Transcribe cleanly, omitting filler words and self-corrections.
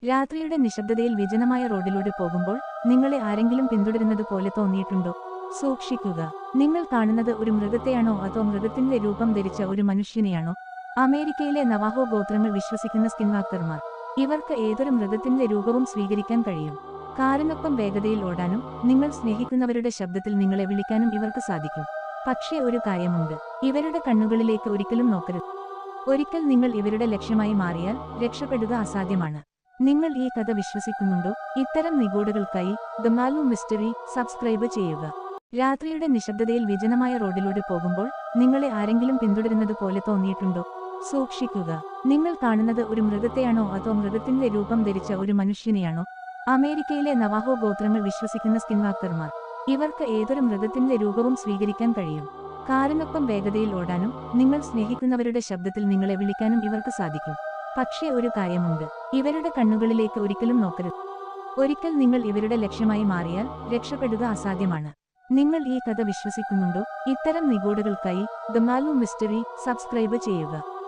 രാത്രിയുടെ നിശബ്ദതയിൽ വിജനമായ റോഡിലൂടെ പോകുമ്പോൾ നിങ്ങളെ ആരെങ്കിലും പിന്തുടരുന്നത് പോലെ തോന്നിയിട്ടുണ്ടോ? സൂക്ഷിക്കുക. നിങ്ങൾ കാണുന്നത് ഒരു മൃഗത്തെയാണോ അതോ മൃഗത്തിന്റെ രൂപം ധരിച്ച ഒരു മനുഷ്യനെയാണോ? അമേരിക്കയിലെ നവാഹോ ഗോത്രങ്ങൾ വിശ്വസിക്കുന്ന സ്കിൻവാക്കർമാർ. ഇവർക്ക് ഏതൊരു മൃഗത്തിന്റെ രൂപവും സ്വീകരിക്കാൻ കഴിയും. കാറിനൊപ്പം വേഗതയിൽ ഓടാനും നിങ്ങൾ സ്നേഹിക്കുന്നവരുടെ ശബ്ദത്തിൽ നിങ്ങളെ വിളിക്കാനും ഇവർക്ക് സാധിക്കും. പക്ഷേ ഒരു കാര്യമുണ്ട്, ഇവരുടെ കണ്ണുകളിലേക്ക് ഒരിക്കലും നോക്കരുത്. ഒരിക്കൽ നിങ്ങൾ ഇവരുടെ ലക്ഷ്യമായി മാറിയാൽ രക്ഷപ്പെടുക അസാധ്യമാണ്. നിങ്ങൾ ഈ കഥ വിശ്വസിക്കുന്നുണ്ടോ? ഇത്തരം നിഗൂഢതകൾക്കായി ദ മാലു മിസ്റ്ററി സബ്സ്ക്രൈബ് ചെയ്യുക. രാത്രിയുടെ നിശബ്ദതയിൽ വിജനമായ റോഡിലൂടെ പോകുമ്പോൾ നിങ്ങളെ ആരെങ്കിലും പിന്തുടരുന്നത് പോലെ തോന്നിയിട്ടുണ്ടോ? സൂക്ഷിക്കുക. നിങ്ങൾ കാണുന്നത് ഒരു മൃഗത്തെയാണോ അതോ മൃഗത്തിന്റെ രൂപം ധരിച്ച ഒരു മനുഷ്യനെയാണോ? അമേരിക്കയിലെ നവാഹോ ഗോത്രങ്ങൾ വിശ്വസിക്കുന്ന സ്കിൻവാക്കർമാർ. ഇവർക്ക് ഏതൊരു മൃഗത്തിന്റെ രൂപവും സ്വീകരിക്കാൻ കഴിയും. കാറിനൊപ്പം വേഗതയിൽ ഓടാനും നിങ്ങൾ സ്നേഹിക്കുന്നവരുടെ ശബ്ദത്തിൽ നിങ്ങളെ വിളിക്കാനും ഇവർക്ക് സാധിക്കും. പക്ഷേ ഒരു കാര്യമുണ്ട്, ഇവരുടെ കണ്ണുകളിലേക്ക് ഒരിക്കലും നോക്കരുത്. ഒരിക്കൽ നിങ്ങൾ ഇവരുടെ ലക്ഷ്യമായി മാറിയാൽ രക്ഷപ്പെടുക അസാധ്യമാണ്. നിങ്ങൾ ഈ കഥ വിശ്വസിക്കുന്നുണ്ടോ? ഇത്തരം നിഗൂഢതകൾക്കായി ദ മാലു മിസ്റ്ററി സബ്സ്ക്രൈബ് ചെയ്യുക.